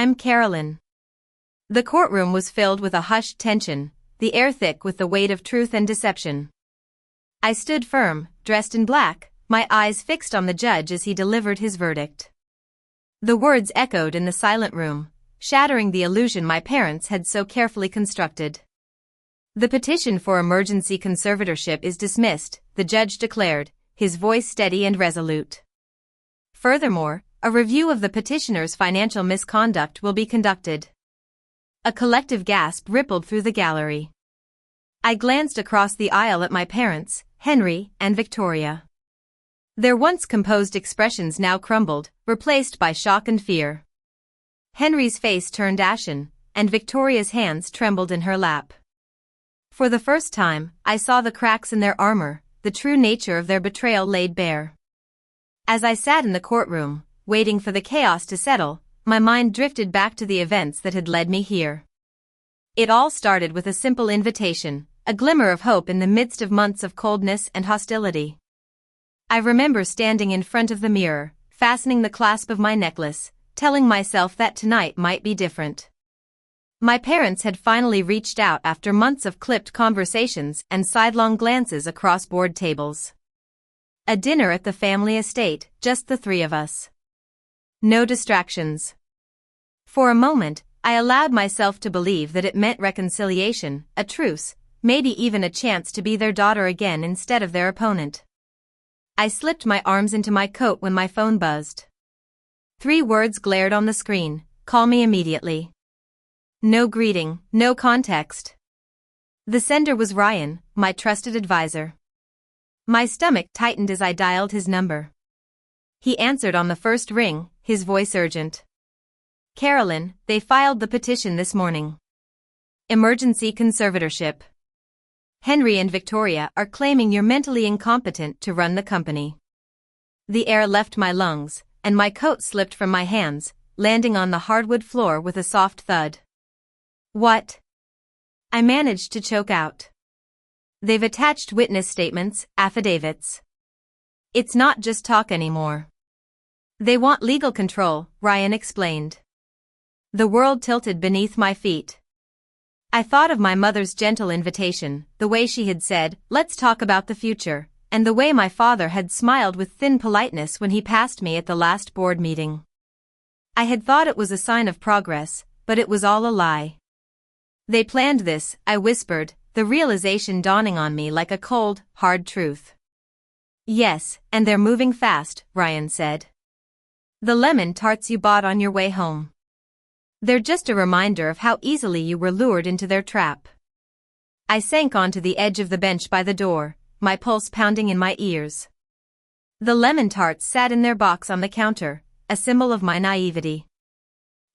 I'm Carolyn. The courtroom was filled with a hushed tension, the air thick with the weight of truth and deception. I stood firm, dressed in black, my eyes fixed on the judge as he delivered his verdict. The words echoed in the silent room, shattering the illusion my parents had so carefully constructed. The petition for emergency conservatorship is dismissed, the judge declared, his voice steady and resolute. Furthermore, a review of the petitioner's financial misconduct will be conducted. A collective gasp rippled through the gallery. I glanced across the aisle at my parents, Henry and Victoria. Their once composed expressions now crumbled, replaced by shock and fear. Henry's face turned ashen, and Victoria's hands trembled in her lap. For the first time, I saw the cracks in their armor, the true nature of their betrayal laid bare. As I sat in the courtroom, waiting for the chaos to settle, my mind drifted back to the events that had led me here. It all started with a simple invitation, a glimmer of hope in the midst of months of coldness and hostility. I remember standing in front of the mirror, fastening the clasp of my necklace, telling myself that tonight might be different. My parents had finally reached out after months of clipped conversations and sidelong glances across board tables. A dinner at the family estate, just the three of us. No distractions. For a moment, I allowed myself to believe that it meant reconciliation, a truce, maybe even a chance to be their daughter again instead of their opponent. I slipped my arms into my coat when my phone buzzed. 3 words glared on the screen, "Call me immediately." No greeting, no context. The sender was Ryan, my trusted advisor. My stomach tightened as I dialed his number. He answered on the first ring, his voice urgent. "Carolyn, they filed the petition this morning. Emergency conservatorship. Henry and Victoria are claiming you're mentally incompetent to run the company." The air left my lungs, and my coat slipped from my hands, landing on the hardwood floor with a soft thud. "What?" I managed to choke out. "They've attached witness statements, affidavits. It's not just talk anymore. They want legal control," Ryan explained. The world tilted beneath my feet. I thought of my mother's gentle invitation, the way she had said, "Let's talk about the future," and the way my father had smiled with thin politeness when he passed me at the last board meeting. I had thought it was a sign of progress, but it was all a lie. "They planned this," I whispered, the realization dawning on me like a cold, hard truth. "Yes, and they're moving fast," Ryan said. "The lemon tarts you bought on your way home. They're just a reminder of how easily you were lured into their trap." I sank onto the edge of the bench by the door, my pulse pounding in my ears. The lemon tarts sat in their box on the counter, a symbol of my naivety.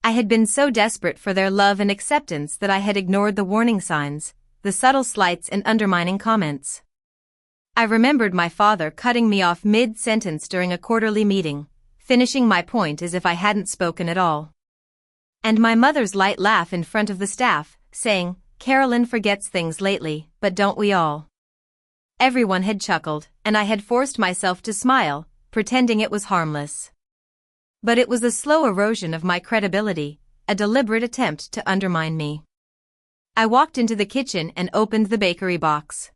I had been so desperate for their love and acceptance that I had ignored the warning signs, the subtle slights and undermining comments. I remembered my father cutting me off mid-sentence during a quarterly meeting, finishing my point as if I hadn't spoken at all. And my mother's light laugh in front of the staff, saying, "Carolyn forgets things lately, but don't we all?" Everyone had chuckled, and I had forced myself to smile, pretending it was harmless. But it was a slow erosion of my credibility, a deliberate attempt to undermine me. I walked into the kitchen and opened the bakery box.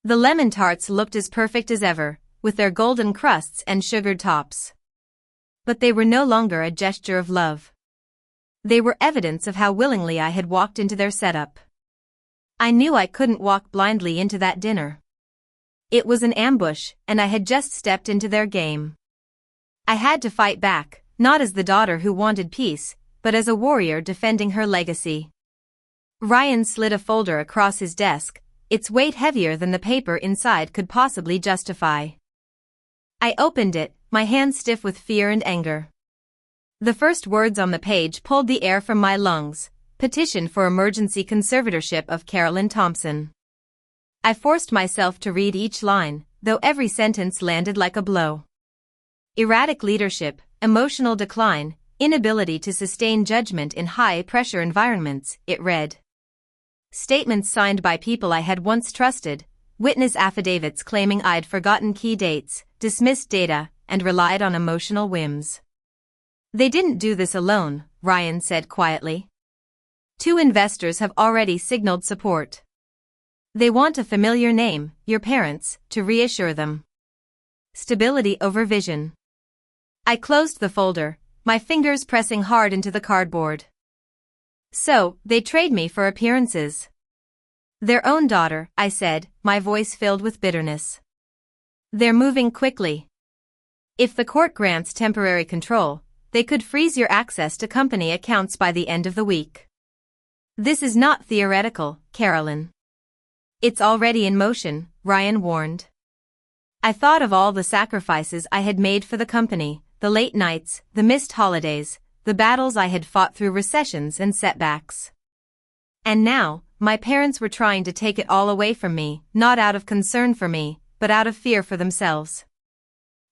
The lemon tarts looked as perfect as ever, with their golden crusts and sugared tops. But they were no longer a gesture of love. They were evidence of how willingly I had walked into their setup. I knew I couldn't walk blindly into that dinner. It was an ambush, and I had just stepped into their game. I had to fight back, not as the daughter who wanted peace, but as a warrior defending her legacy. Ryan slid a folder across his desk, its weight heavier than the paper inside could possibly justify. I opened it, my hands stiff with fear and anger. The first words on the page pulled the air from my lungs: "Petition for emergency conservatorship of Carolyn Thompson." I forced myself to read each line, though every sentence landed like a blow. Erratic leadership, emotional decline, inability to sustain judgment in high-pressure environments, it read. Statements signed by people I had once trusted, witness affidavits claiming I'd forgotten key dates, dismissed data, and relied on emotional whims. They didn't do this alone, Ryan said quietly. 2 investors have already signaled support. They want a familiar name, your parents, to reassure them. Stability over vision. I closed the folder, my fingers pressing hard into the cardboard. So, they trade me for appearances. Their own daughter, I said, my voice filled with bitterness. They're moving quickly. If the court grants temporary control, they could freeze your access to company accounts by the end of the week. This is not theoretical, Carolyn. It's already in motion, Ryan warned. I thought of all the sacrifices I had made for the company, the late nights, the missed holidays, the battles I had fought through recessions and setbacks. And now, my parents were trying to take it all away from me, not out of concern for me, but out of fear for themselves.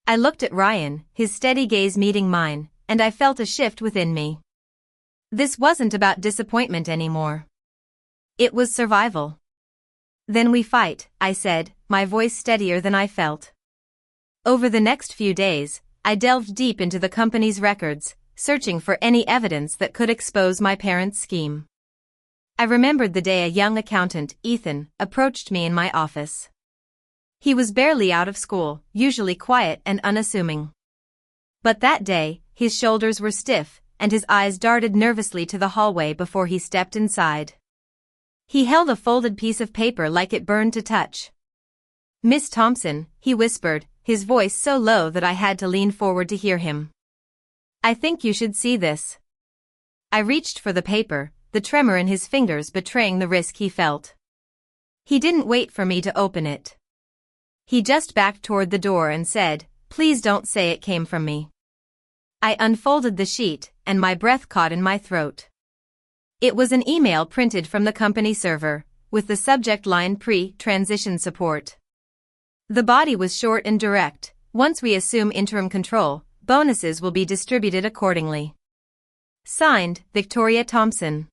I looked at Ryan, his steady gaze meeting mine, and I felt a shift within me. This wasn't about disappointment anymore. It was survival. Then we fight, I said, my voice steadier than I felt. Over the next few days, I delved deep into the company's records, searching for any evidence that could expose my parents' scheme. I remembered the day a young accountant, Ethan, approached me in my office. He was barely out of school, usually quiet and unassuming. But that day, his shoulders were stiff, and his eyes darted nervously to the hallway before he stepped inside. He held a folded piece of paper like it burned to touch. "Miss Thompson," he whispered, his voice so low that I had to lean forward to hear him. "I think you should see this." I reached for the paper, the tremor in his fingers betraying the risk he felt. He didn't wait for me to open it. He just backed toward the door and said, "Please don't say it came from me." I unfolded the sheet, and my breath caught in my throat. It was an email printed from the company server, with the subject line "Pre-transition support." The body was short and direct: "Once we assume interim control, bonuses will be distributed accordingly. Signed, Victoria Thompson."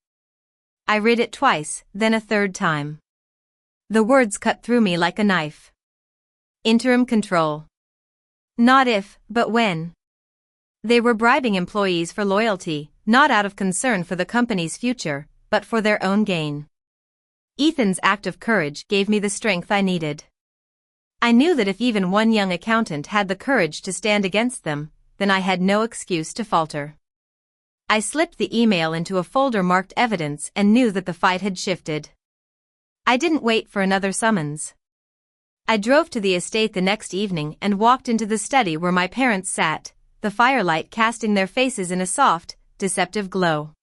I read it twice, then a third time. The words cut through me like a knife. Interim control. Not if, but when. They were bribing employees for loyalty, not out of concern for the company's future, but for their own gain. Ethan's act of courage gave me the strength I needed. I knew that if even one young accountant had the courage to stand against them, then I had no excuse to falter. I slipped the email into a folder marked evidence and knew that the fight had shifted. I didn't wait for another summons. I drove to the estate the next evening and walked into the study where my parents sat, the firelight casting their faces in a soft, deceptive glow.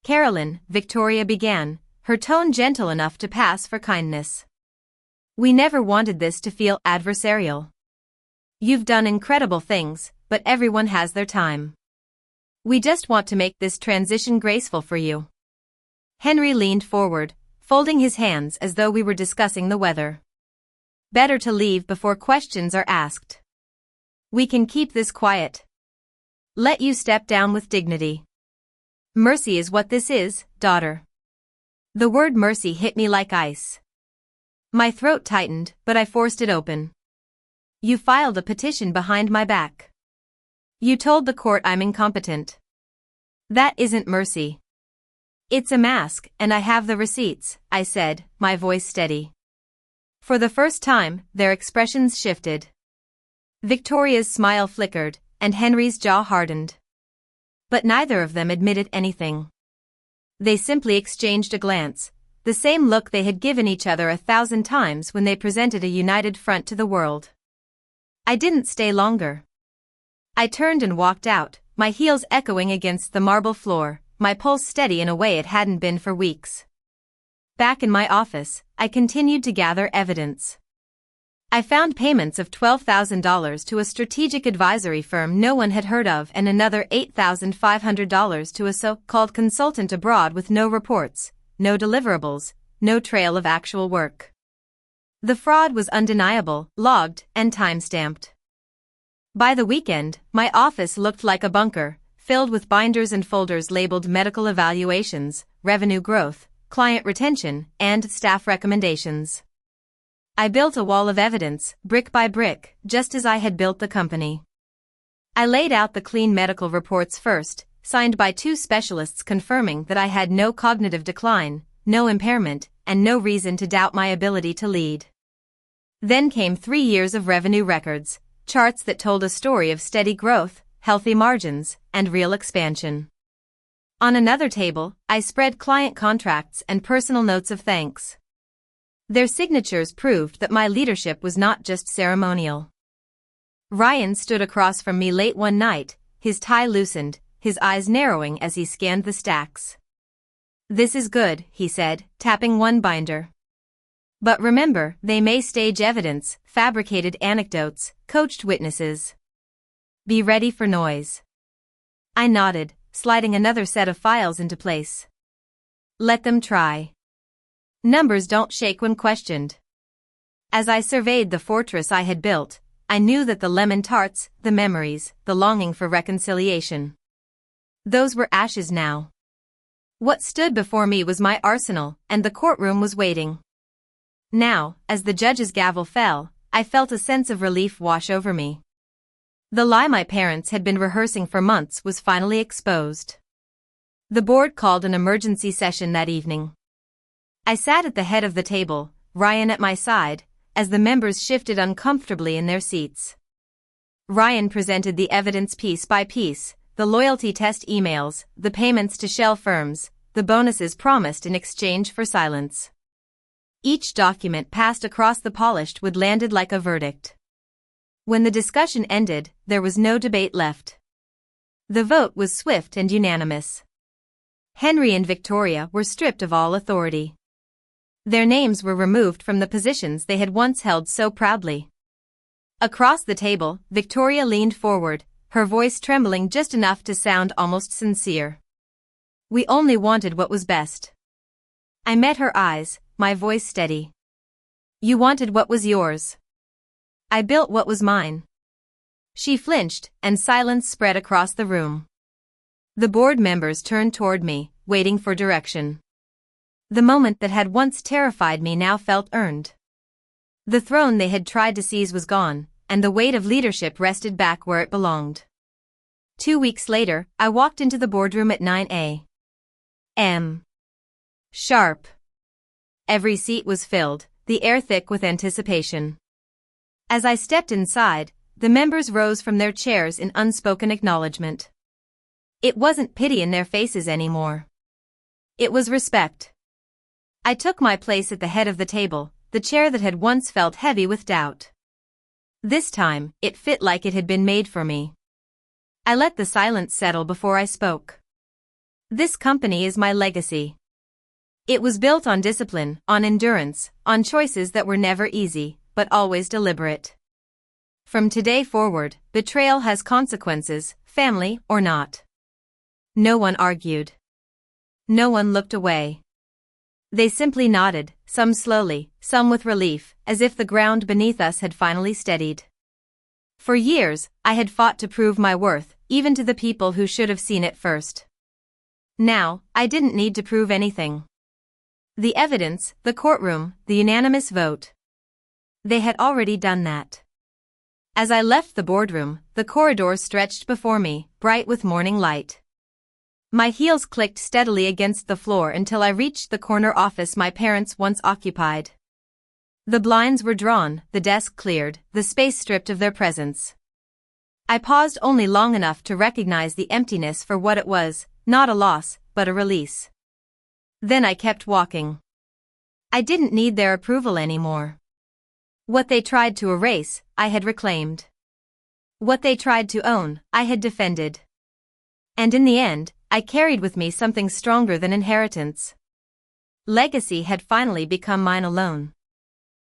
"Carolyn," Victoria began, her tone gentle enough to pass for kindness. "We never wanted this to feel adversarial. You've done incredible things, but everyone has their time. We just want to make this transition graceful for you." Henry leaned forward, folding his hands as though we were discussing the weather. "Better to leave before questions are asked. We can keep this quiet. Let you step down with dignity. Mercy is what this is, daughter." The word mercy hit me like ice. My throat tightened, but I forced it open. "You filed a petition behind my back. You told the court I'm incompetent. That isn't mercy. It's a mask, and I have the receipts," I said, my voice steady. For the first time, their expressions shifted. Victoria's smile flickered, and Henry's jaw hardened. But neither of them admitted anything. They simply exchanged a glance, the same look they had given each other 1,000 times when they presented a united front to the world. I didn't stay longer. I turned and walked out, my heels echoing against the marble floor, my pulse steady in a way it hadn't been for weeks. Back in my office, I continued to gather evidence. I found payments of $12,000 to a strategic advisory firm no one had heard of and another $8,500 to a so-called consultant abroad with no reports, no deliverables, no trail of actual work. The fraud was undeniable, logged, and time-stamped. By the weekend, my office looked like a bunker, filled with binders and folders labeled medical evaluations, revenue growth, client retention, and staff recommendations. I built a wall of evidence, brick by brick, just as I had built the company. I laid out the clean medical reports first, signed by 2 specialists confirming that I had no cognitive decline, no impairment, and no reason to doubt my ability to lead. Then came 3 years of revenue records, charts that told a story of steady growth, healthy margins, and real expansion. On another table, I spread client contracts and personal notes of thanks. Their signatures proved that my leadership was not just ceremonial. Ryan stood across from me late one night, his tie loosened, his eyes narrowing as he scanned the stacks. "This is good," he said, tapping one binder. "But remember, they may stage evidence, fabricated anecdotes, coached witnesses. Be ready for noise." I nodded, sliding another set of files into place. "Let them try. Numbers don't shake when questioned." As I surveyed the fortress I had built, I knew that the lemon tarts, the memories, the longing for reconciliation, those were ashes now. What stood before me was my arsenal, and the courtroom was waiting. Now, as the judge's gavel fell, I felt a sense of relief wash over me. The lie my parents had been rehearsing for months was finally exposed. The board called an emergency session that evening. I sat at the head of the table, Ryan at my side, as the members shifted uncomfortably in their seats. Ryan presented the evidence piece by piece, the loyalty test emails, the payments to shell firms, the bonuses promised in exchange for silence. Each document passed across the polished wood landed like a verdict. When the discussion ended, there was no debate left. The vote was swift and unanimous. Henry and Victoria were stripped of all authority. Their names were removed from the positions they had once held so proudly. Across the table, Victoria leaned forward, her voice trembling just enough to sound almost sincere. "We only wanted what was best." I met her eyes, my voice steady. "You wanted what was yours. I built what was mine." She flinched, and silence spread across the room. The board members turned toward me, waiting for direction. The moment that had once terrified me now felt earned. The throne they had tried to seize was gone, and the weight of leadership rested back where it belonged. 2 weeks later, I walked into the boardroom at 9 a.m. sharp. Every seat was filled, the air thick with anticipation. As I stepped inside, the members rose from their chairs in unspoken acknowledgement. It wasn't pity in their faces anymore. It was respect. I took my place at the head of the table, the chair that had once felt heavy with doubt. This time, it fit like it had been made for me. I let the silence settle before I spoke. This company is my legacy. It was built on discipline, on endurance, on choices that were never easy, but always deliberate. From today forward, betrayal has consequences, family or not. No one argued. No one looked away. They simply nodded, some slowly, some with relief, as if the ground beneath us had finally steadied. For years, I had fought to prove my worth, even to the people who should have seen it first. Now, I didn't need to prove anything. The evidence, the courtroom, the unanimous vote. They had already done that. As I left the boardroom, the corridors stretched before me, bright with morning light. My heels clicked steadily against the floor until I reached the corner office my parents once occupied. The blinds were drawn, the desk cleared, the space stripped of their presence. I paused only long enough to recognize the emptiness for what it was, not a loss, but a release. Then I kept walking. I didn't need their approval anymore. What they tried to erase, I had reclaimed. What they tried to own, I had defended. And in the end, I carried with me something stronger than inheritance. Legacy had finally become mine alone.